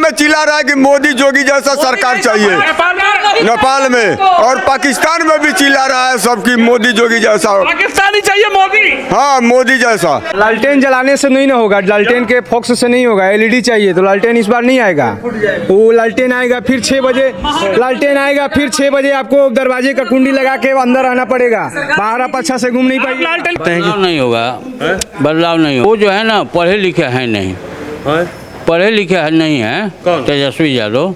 में चिल्ला रहा है कि मोदी जोगी जैसा सरकार चाहिए नेपाल में, और पाकिस्तान में भी चिल्ला रहा है सबकी मोदी जोगी जैसा, पाकिस्तानी चाहिए मोदी। हाँ मोदी जैसा। लालटेन जलाने से नहीं ना होगा, लालटेन के फोक्स से नहीं होगा, एलईडी चाहिए, तो लालटेन इस बार नहीं आएगा। वो लालटेन आएगा फिर 6 बजे, लालटेन आएगा फिर 6 बजे आपको दरवाजे का कुंडी लगा के अंदर आना पड़ेगा, बाहर आप अच्छा से घूम नहीं पाएंगे। बदलाव नहीं होगा, बदलाव नहीं होगा। वो जो है ना पढ़े लिखे हैं नहीं, पढ़े लिखे नहीं है तेजस्वी यादव,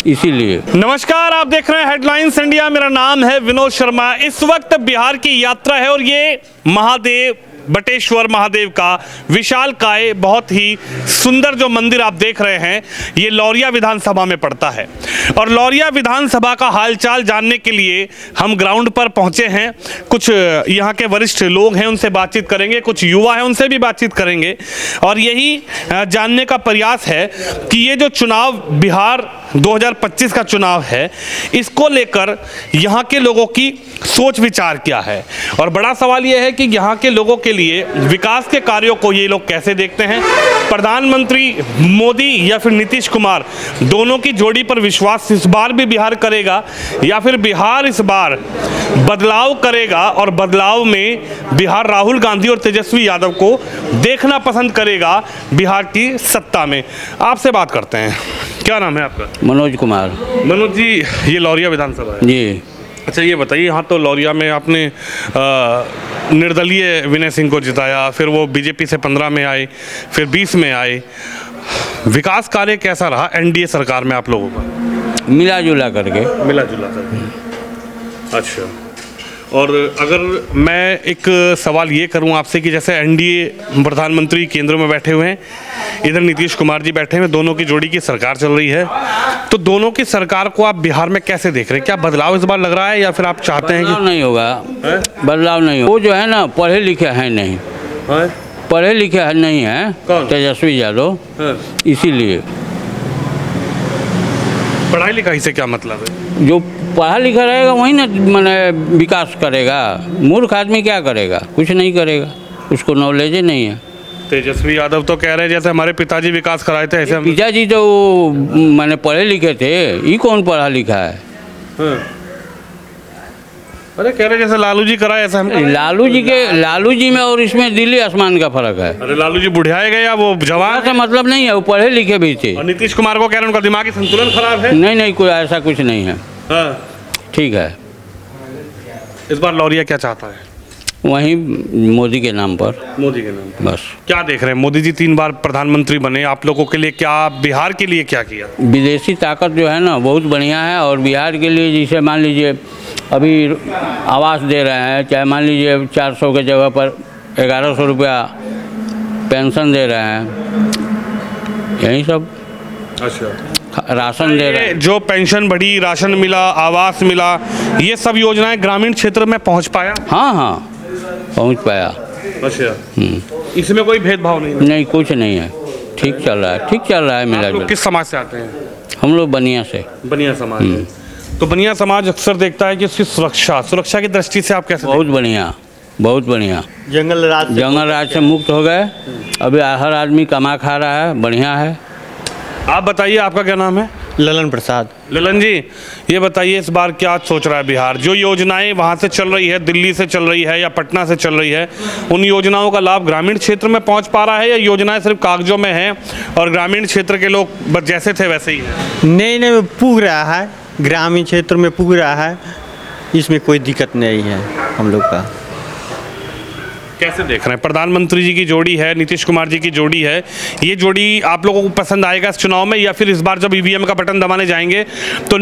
इसीलिए। नमस्कार, आप देख रहे हैं हेडलाइंस इंडिया। मेरा नाम है विनोद शर्मा। इस वक्त बिहार की यात्रा है और ये महादेव बटेश्वर महादेव का विशालकाय बहुत ही सुंदर जो मंदिर आप देख रहे हैं, ये लौरिया विधानसभा में पड़ता है। और लौरिया विधानसभा का हालचाल जानने के लिए हम ग्राउंड पर पहुंचे हैं। कुछ यहाँ के वरिष्ठ लोग हैं, उनसे बातचीत करेंगे, कुछ युवा हैं, उनसे भी बातचीत करेंगे। और यही जानने का प्रयास है कि ये जो चुनाव बिहार 2025 का चुनाव है, इसको लेकर यहाँ के लोगों की सोच विचार क्या है। और बड़ा सवाल यह है कि यहाँ के लोगों के लिए विकास के कार्यों को ये लोग कैसे देखते हैं। प्रधानमंत्री मोदी या फिर नीतीश कुमार, दोनों की जोड़ी पर विश्वास इस बार भी बिहार करेगा, या फिर बिहार इस बार बदलाव करेगा और बदलाव में बिहार राहुल गांधी और तेजस्वी यादव को देखना पसंद करेगा बिहार की सत्ता में। आपसे बात करते हैं, क्या नाम है आपका? मनोज कुमार। मनोज जी, ये लौरिया विधानसभा है जी। अच्छा, ये बताइए, यहाँ तो लौरिया में आपने निर्दलीय विनय सिंह को जिताया, फिर वो बीजेपी से 15 में आए, फिर 20 में आए। विकास कार्य कैसा रहा एनडीए सरकार में आप लोगों का? मिला जुला करके। मिला जुला करके। अच्छा, और अगर मैं एक सवाल ये करूं आपसे कि जैसे एनडीए प्रधानमंत्री केंद्र में बैठे हुए हैं, इधर नीतीश कुमार जी बैठे हुए, दोनों की जोड़ी की सरकार चल रही है, तो दोनों की सरकार को आप बिहार में कैसे देख रहे हैं? क्या बदलाव इस बार लग रहा है या फिर आप चाहते हैं कि नहीं होगा? बदलाव नहीं होगा। वो जो है ना पढ़े लिखे हैं नहीं, पढ़े लिखे नहीं है तेजस्वी यादव, इसीलिए। पढ़ाई लिखाई से क्या मतलब है? जो पढ़ा लिखा रहेगा वही ना मैंने विकास करेगा। मूर्ख आदमी क्या करेगा? कुछ नहीं करेगा, उसको नॉलेज ही नहीं है। तेजस्वी यादव तो कह रहे हैं जैसे हमारे पिताजी विकास कराए थे ऐसे। पिताजी तो मैंने पढ़े लिखे थे, ये कौन पढ़ा लिखा है? अरे कह रहे जैसे लालू जी कराए ऐसा। लालू जी में और इसमें दिल्ली आसमान का फर्क है। अरे लालू जी बुढ़ियाए गए, वो जवान से मतलब नहीं है, वो पढ़े लिखे भी थे। और नीतीश कुमार को कह रहे हैं उनका दिमागी संतुलन खराब है। नहीं, कोई ऐसा कुछ नहीं है। ठीक है। इस बार लौरिया क्या चाहता है? वहीं मोदी के नाम पर। मोदी के नाम पर बस। क्या देख रहे हैं? मोदी जी 3 बार प्रधानमंत्री बने, आप लोगों के लिए क्या, बिहार के लिए क्या किया? विदेशी ताकत जो है ना बहुत बढ़िया है। और बिहार के लिए जैसे मान लीजिए अभी आवास दे रहे हैं, चाहे मान लीजिए 400 के जगह पर 1100 रुपया पेंशन दे रहे हैं, यही सब। अच्छा, राशन दे रहे हैं। जो पेंशन बढ़ी, राशन मिला, आवास मिला, ये सब योजनाएं ग्रामीण क्षेत्र में पहुंच पाया? हाँ, पहुंच पाया। अच्छा, इसमें कोई भेदभाव नहीं? नहीं, कुछ नहीं है, ठीक चल रहा है, ठीक चल रहा है। मिला जुला। किस समाज से आते हैं? हम लोग बनिया से। बनिया समाज। तो बनिया समाज अक्सर देखता है कि उसकी सुरक्षा की दृष्टि से आप कैसे? बहुत बढ़िया, बहुत बढ़िया। जंगल राज से मुक्त हो गए, अभी हर आदमी कमा खा रहा है, बढ़िया है। आप बताइए, आपका क्या नाम है? ललन प्रसाद। ललन जी, ये बताइए इस बार क्या सोच रहा है बिहार? जो योजनाएं वहाँ से चल रही है, दिल्ली से चल रही है या पटना से चल रही है, उन योजनाओं का लाभ ग्रामीण क्षेत्र में पहुँच पा रहा है या योजनाएं सिर्फ कागजों में हैं और ग्रामीण क्षेत्र के लोग बस जैसे थे वैसे ही हैं? नहीं, पूग रहा है, ग्रामीण क्षेत्र में पूग रहा है, इसमें कोई दिक्कत नहीं है हम लोग का। कैसे देख रहे हैं? प्रधानमंत्री जी की जोड़ी है, नीतीश कुमार जी की जोड़ी है, ये जोड़ी आप लोगों को पसंद आएगा इस चुनाव में, या फिर इस बार जब ईवीएम का बटन दबाने जाएंगे तो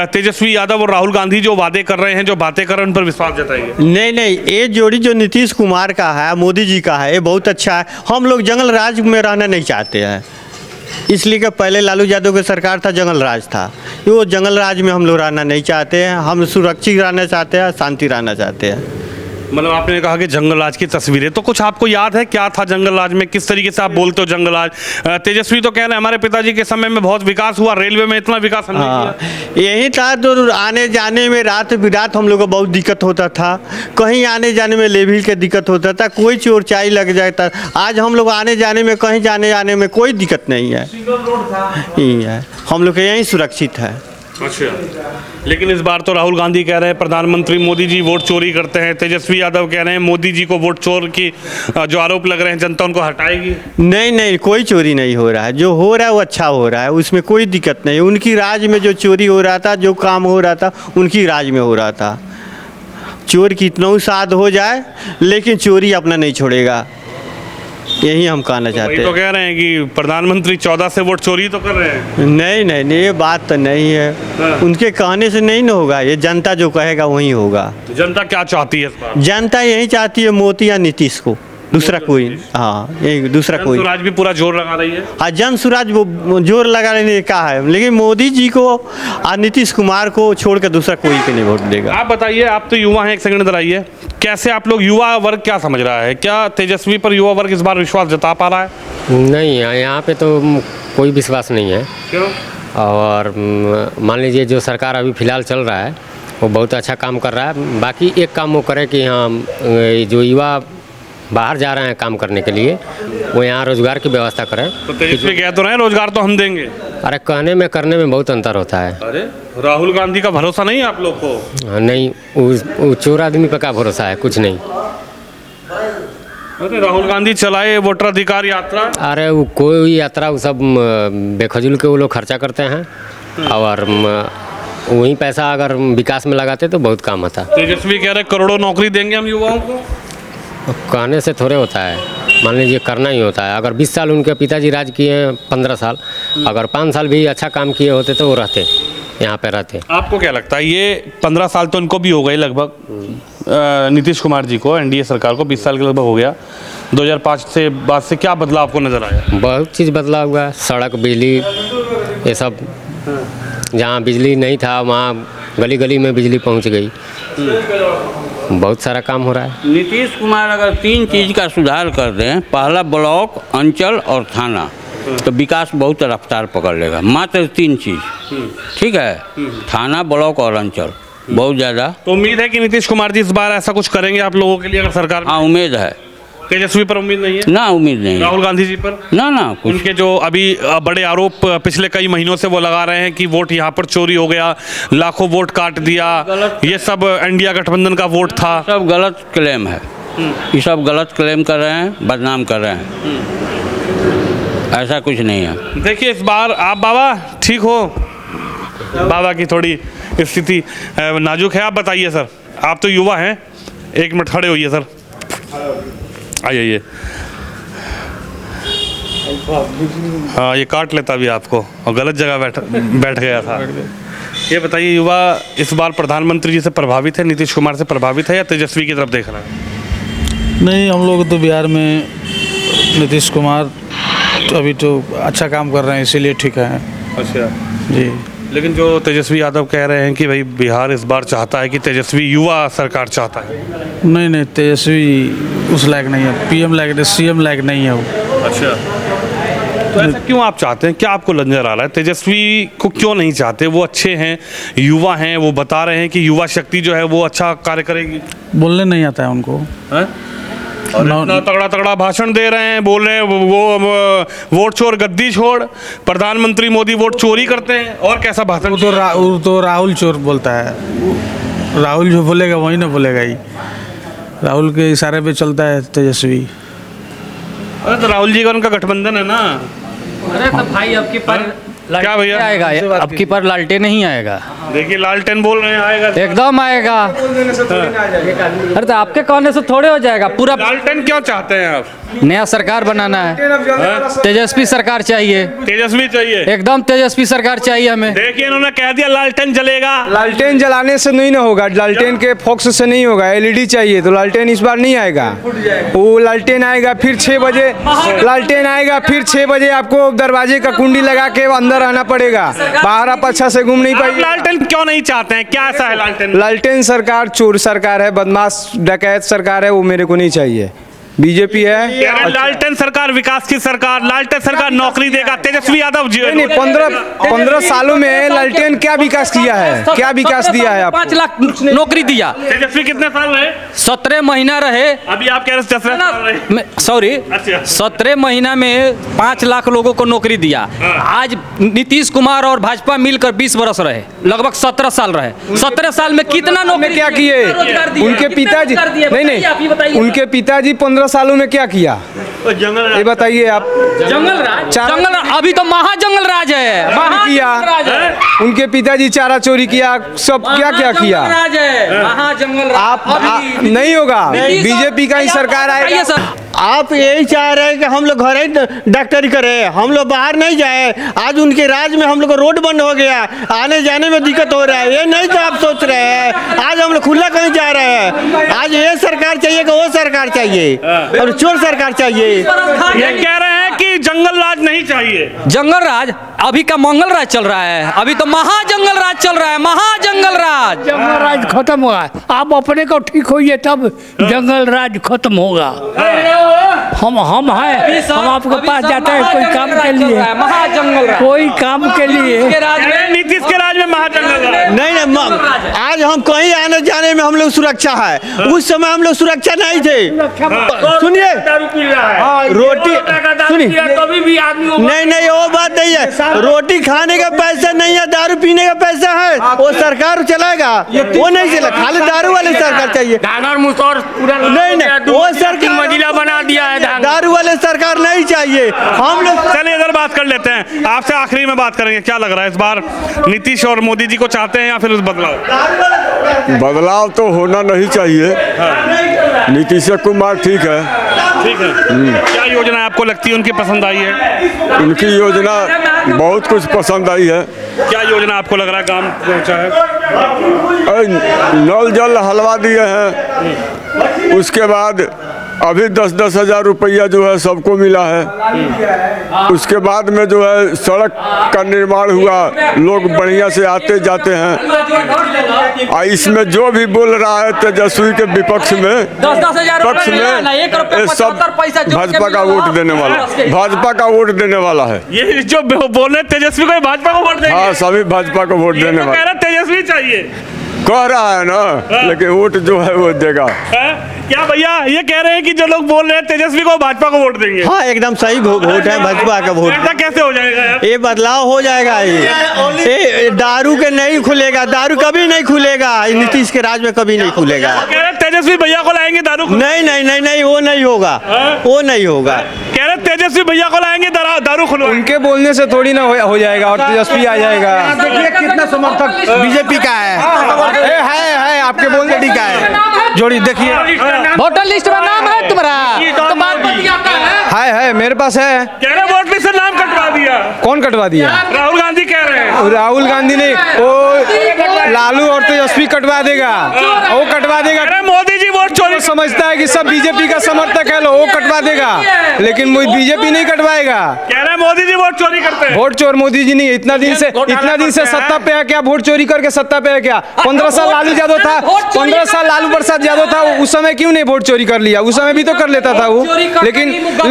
तेजस्वी यादव और राहुल गांधी जो वादे कर रहे हैं, जो बातें कर रहे हैं, उन पर विश्वास जताइए? नहीं, ये जोड़ी जो नीतीश कुमार का है, मोदी जी का है, ये बहुत अच्छा है। हम लोग जंगल राज में रहना नहीं चाहते हैं, इसलिए कि पहले लालू यादव की सरकार था, जंगल राज था। वो जंगल राज में हम लोग रहना नहीं चाहते हैं। हम सुरक्षित रहना चाहते हैं, शांति रहना चाहते हैं। मतलब आपने कहा कि जंगल राज की तस्वीरें, तो कुछ आपको याद है क्या था जंगल राज में, किस तरीके से आप बोलते हो जंगल राज? तेजस्वी तो कह रहे हैं हमारे पिताजी के समय में बहुत विकास हुआ, रेलवे में इतना विकास हमने हाँ, किया। यही था तो आने जाने में रात बिरात हम लोग को बहुत दिक्कत होता था, कहीं आने जाने में लेविल के दिक्कत होता था, कोई चोर चाई लग जाता। आज हम लोग आने जाने में कहीं जाने आने में कोई दिक्कत नहीं है, यही है, हम लोग के यहीं सुरक्षित है। अच्छा, लेकिन इस बार तो राहुल गांधी कह रहे हैं प्रधानमंत्री मोदी जी वोट चोरी करते हैं, तेजस्वी यादव कह रहे हैं मोदी जी को वोट चोर की जो आरोप लग रहे हैं जनता उनको हटाएगी। नहीं नहीं, कोई चोरी नहीं हो रहा है, जो हो रहा है वो अच्छा हो रहा है, उसमें कोई दिक्कत नहीं। उनकी राज में जो चोरी हो रहा था, जो काम हो रहा था, उनकी राज में हो रहा था। चोर कितना साध हो जाए लेकिन चोरी अपना नहीं छोड़ेगा, यही हम कहना चाहते तो हैं। कह रहे हैं कि प्रधानमंत्री 14 से वोट चोरी तो कर रहे हैं। नहीं नहीं नहीं, ये बात तो नहीं है, उनके कहने से नहीं ना होगा, ये जनता जो कहेगा वही होगा। जनता क्या चाहती है इस बार? जनता यही चाहती है मोदी या नीतीश को, दूसरा कोई। हाँ, यही दूसरा कोई। स्वराज भी पूरा जोर लगा रही है। हाँ, जन स्वराज वो जोर लगाने ने कहा है, लेकिन मोदी जी को और नीतीश कुमार को छोड़ कर दूसरा कोई के नहीं वोट देगा। आप बताइए, आप तो युवा हैं, एक सेकंड इधर आइए, कैसे आप लोग, युवा वर्ग क्या समझ रहा है, क्या तेजस्वी पर युवा वर्ग इस बार विश्वास जता पा रहा है? नहीं, यहाँ पे तो कोई विश्वास नहीं है। क्यों? और मान लीजिए जो सरकार अभी फ़िलहाल चल रहा है वो बहुत अच्छा काम कर रहा है। बाकी एक काम वो करे कि हम जो युवा बाहर जा रहे हैं काम करने के लिए, वो यहाँ रोज़गार की व्यवस्था करें। तो तेजस्वी कह तो रहे हैं रोजगार तो हम देंगे। अरे कहने में करने में बहुत अंतर होता है। अरे राहुल गांधी का भरोसा नहीं है आप लोग को? नहीं, वो चोर आदमी पर क्या भरोसा है, कुछ नहीं। अरे राहुल गांधी चलाए वोटर अधिकार यात्रा। अरे वो कोई यात्रा वो सब बेखजूल के वो लोग खर्चा करते हैं, और वही पैसा अगर विकास में लगाते तो बहुत काम होता। तेजस्वी कह रहे करोड़ों नौकरी देंगे हम युवाओं को। कहने से थोड़े होता है, मान लीजिए करना ही होता है। अगर 20 साल उनके पिताजी राज किए हैं, 15 साल, अगर 5 साल भी अच्छा काम किए होते तो वो रहते, यहाँ पे रहते। आपको क्या लगता है, ये 15 साल तो इनको भी हो गए लगभग, नीतीश कुमार जी को, एनडीए सरकार को 20 साल के लगभग हो गया, 2005 से बाद से क्या बदलाव आपको नज़र आया? बहुत चीज़ बदला हुआ है, सड़क, बिजली, ये सब। जहाँ बिजली नहीं था वहाँ गली गली में बिजली पहुँच गई, बहुत सारा काम हो रहा है। नीतीश कुमार अगर 3 चीज़ का सुधार कर दें, पहला ब्लॉक, अंचल और थाना, तो विकास बहुत रफ्तार पकड़ लेगा। मात्र 3 चीज़, ठीक है, थाना, ब्लॉक और अंचल, बहुत ज़्यादा। तो उम्मीद है कि नीतीश कुमार जी इस बार ऐसा कुछ करेंगे आप लोगों के लिए अगर सरकार? हाँ, उम्मीद है। तेजस्वी पर उम्मीद नहीं है? ना, उम्मीद नहीं है। राहुल गांधी जी पर? ना ना, कुछ उनके जो अभी बड़े आरोप पिछले कई महीनों से वो लगा रहे हैं कि वोट यहाँ पर चोरी हो गया, लाखों वोट काट दिया, ये सब इंडिया गठबंधन का वोट था। सब गलत क्लेम है, ये सब गलत क्लेम कर रहे हैं, बदनाम कर रहे हैं, ऐसा कुछ नहीं है। देखिए इस बार आप बाबा ठीक हो? बाबा की थोड़ी स्थिति नाजुक है। आप बताइए सर, आप तो युवा हैं, 1 मिनट खड़े होइए सर, आइए। हाँ, ये काट लेता भी आपको, और गलत जगह बैठ गया था। ये बताइए, युवा इस बार प्रधानमंत्री जी से प्रभावित है, नीतीश कुमार से प्रभावित है, या तेजस्वी की तरफ देख रहा है? नहीं, हम लोग तो बिहार में नीतीश कुमार तो अभी तो अच्छा काम कर रहे हैं, इसीलिए ठीक है। अच्छा जी, लेकिन जो तेजस्वी यादव कह रहे हैं कि भाई बिहार इस बार चाहता है कि तेजस्वी युवा सरकार चाहता है। नहीं नहीं, तेजस्वी उस लायक नहीं है, PM लायक, CM लायक नहीं है वो। अच्छा, तो ऐसा क्यों आप चाहते हैं, क्या आपको नजर आ रहा है तेजस्वी को क्यों नहीं चाहते? वो अच्छे हैं, युवा हैं, वो बता रहे हैं कि युवा शक्ति जो है वो अच्छा कार्य करेगी। बोलने नहीं आता है उनको। हैं? और इतना तगड़ा तगड़ा भाषण दे रहे हैं, बोल रहे हैं वो वोट चोर गद्दी छोड़, प्रधानमंत्री मोदी वोट चोरी करते हैं, और कैसा भाषण? वो तो राहुल चोर बोलता है, राहुल जो बोलेगा वही ना बोलेगा ही, राहुल के इशारे पे चलता है तेजस्वी। अरे तो राहुल जी का उनका गठबंधन है ना। अरे तो भाई अब की पर क्या भैया आएगा, अब की पर लालटेन नहीं आएगा। देखिए लालटेन बोल रहे हैं आएगा, एकदम आएगा। अरे तो आपके कहने से थोड़े हो जाएगा पूरा। लालटेन क्यों चाहते हैं आप? नया सरकार बनाना है, तेजस्वी सरकार चाहिए, तेजस्वी चाहिए, एकदम तेजस्वी सरकार चाहिए हमें। देखिए इन्होंने कह दिया लालटेन जलेगा। लालटेन जलाने से नहीं ना होगा, लालटेन के फोक्स से नहीं होगा, LED चाहिए, तो लालटेन इस बार नहीं आएगा। वो लालटेन आएगा फिर 6 बजे, लालटेन आएगा फिर 6 बजे आपको दरवाजे का कुंडी लगा के अंदर अंदर रहना पड़ेगा, बाहर आप अच्छा से घूम नहीं आप पाइए। लालटेन क्यों नहीं चाहते हैं, क्या ऐसा है लालटेन? लालटेन सरकार चोर सरकार है, बदमाश डकैत सरकार है, वो मेरे को नहीं चाहिए। बीजेपी है। अरे लालटेन सरकार विकास की सरकार, लालटेन सरकार नौकरी देगा, तेजस्वी यादव जी नहीं 15 सालों में लालटेन क्या विकास किया है, क्या विकास दिया है आपको? 5 लाख नौकरी दिया, तेजस्वी कितने साल रहे? 17 महीना रहे। अभी आप कह रहे 10 साल रहे। सॉरी, अच्छा। 17 महीना में 5 लाख लोगों को नौकरी दिया। आज नीतीश कुमार और भाजपा मिलकर 20 वर्ष रहे, लगभग 17 साल रहे। 17 साल में कितना नौकरी क्या किए उनके पिताजी? नहीं, उनके पिताजी 15 सालों में क्या किया ये बताइए आप। जंगल राज, अभी तो महाजंगल राज है, किया उनके पिताजी चारा चोरी किया, सब क्या क्या किया। राज है, महाजंगल राज। आप नहीं होगा, बीजेपी का ही सरकार आएगा। आप यही चाह रहे हैं कि हम लोग घर ही डॉक्टरी करें, हम लोग बाहर नहीं जाए। आज उनके राज में हम लोग को रोड बंद हो गया, आने जाने में दिक्कत हो रहा है। ये नहीं तो आप सोच रहे हैं, आज हम लोग खुला कहीं जा रहे हैं। आज ये सरकार चाहिए कि वो सरकार चाहिए, और चोर सरकार चाहिए। ये कह रहे हैं कि जंगल राज नहीं चाहिए। जंगल राज अभी का मंगल राज चल रहा है, अभी तो महाजंगल राज चल रहा है, महाजंगल राज। जंगल राज खत्म होगा, आप अपने को ठीक होइए तब जंगल राज खत्म होगा। हम हैं, हम आपके पास जाते हैं कोई काम के लिए, महाजंगल राज, कोई काम के लिए। नीतीश के राज में महाजंगल राज नहीं, आज हम कहीं आने जाने में हम लोग सुरक्षा है, उस समय हम लोग सुरक्षा नहीं थे। सुनिए, दारू पी रहा है, रोटी सुनिए, कभी भी आदमी नहीं वो बात नहीं है। रोटी खाने का पैसा नहीं है, दारू पीने का पैसा है, वो सरकार चलाएगा, वो नहीं चला। खाली दारू वाले सरकार चाहिए। नहीं वो सरकार मंजिला बना दिया है। दारू वाले सरकार नहीं चाहिए हम लोग। चलिए इधर बात कर लेते हैं, आपसे आखिरी में बात करेंगे। क्या लग रहा है इस बार नीतीश और मोदी जी को चाहते हैं या फिर बदलाव? बदलाव तो होना नहीं चाहिए। नीतीश कुमार ठीक है। ठीक है। क्या योजना आपको लगती है उनकी पसंद आई है? उनकी योजना बहुत कुछ पसंद आई है। क्या योजना आपको लग रहा है काम पहुंचा है? नल जल हलवा दिए हैं, उसके बाद अभी 10-10 हज़ार रुपया जो है सबको मिला है। उसके बाद में जो है सड़क का निर्माण हुआ, लोग बढ़िया से आते जाते हैं। इसमें जो भी बोल रहा है तेजस्वी के विपक्ष में, पक्ष में, ये सब भाजपा का वोट देने वाला, भाजपा का वोट देने वाला है। ये जो बोल रहे तेजस्वी को भाजपा को वोट देंगे? हाँ, सभी भाजपा को वोट देने वाला। तेजस्वी चाहिए कह रहा है ना, लेकिन वोट जो है वो देगा। क्या भैया ये कह रहे हैं कि जो लोग बोल रहे हैं तेजस्वी को भाजपा को वोट देंगे? हाँ, एकदम सही वोट है भाजपा का वोट। ऐसा कैसे हो जाएगा यार? ये बदलाव हो जाएगा। ये दारू के नहीं खुलेगा, दारू कभी नहीं खुलेगा, नीतीश के राज में कभी नहीं खुलेगा। कह रहे तेजस्वी भैया को लाएंगे दारू? नहीं वो नहीं होगा, वो नहीं होगा। कह रहे तेजस्वी भैया को लाएंगे दारू खुलवा। उनके बोलने से थोड़ी ना हो जाएगा और तेजस्वी आ जाएगा। देखिए कितना समर्थक बीजेपी का है आपके बोलने का है जोड़ी। देखिए वोटर लिस्ट में नाम है तुम्हारा, तो बात बन जाता है मेरे पास है। कह रहे वोट लिस्ट से नाम कटवा दिया। कौन कटवा दिया? राहुल गांधी कह रहे हैं। राहुल गांधी ने, वो लालू और तेजस्वी कटवा देगा, वो कटवा देगा। कह रहे मोदी जी वोट चोरी समझता है कि सब बीजेपी का समर्थक है, वो कटवा देगा, लेकिन बीजेपी नहीं कटवाएगा। कह रहे मोदी जी वोट चोरी करते हैं। वोट चोर मोदी जी नहीं, इतना दिन से सत्ता पे है क्या? वोट चोरी करके सत्ता पे है क्या? 15 साल लालू यादव था, 15 साल लालू प्रसाद यादव था, उस समय क्यों नहीं वोट चोरी कर लिया? उस समय भी तो कर लेता था वो।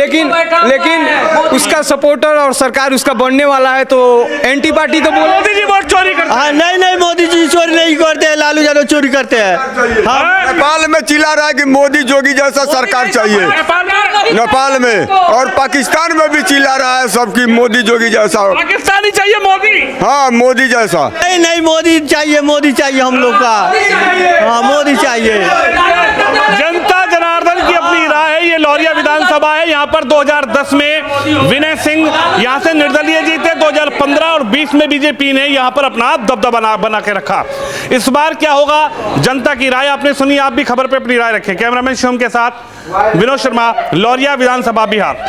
लेकिन उसका सपोर्टर और सरकार उसका बनने वाला है, तो एंटी पार्टी तो बोल। मोदी जी वोट चोरी करते हैं। नहीं मोदी जी चोरी नहीं करते हैं, लालू यादव चोरी करते हैं। नेपाल में चिल्ला रहा है कि मोदी जोगी जैसा सरकार चाहिए, नेपाल में, और पाकिस्तान में भी चिल्ला रहा है सबकी मोदी जोगी जैसा। पाकिस्तानी चाहिए मोदी? हाँ, मोदी जैसा। नहीं मोदी चाहिए हम लोग का। हाँ, मोदी चाहिए। जनता जनार्दन की अपनी राय है। ये लौरिया विधानसभा है। यहाँ पर 2010 में विनय सिंह यहाँ से निर्दलीय जीते, 2015 और 20 में बीजेपी ने यहाँ पर अपना दबदबा बना के रखा। इस बार क्या होगा, जनता की राय आपने सुनी। आप भी खबर पे अपनी राय रखें। कैमरामैन शिवम के साथ विनोद शर्मा, लौरिया विधानसभा, बिहार।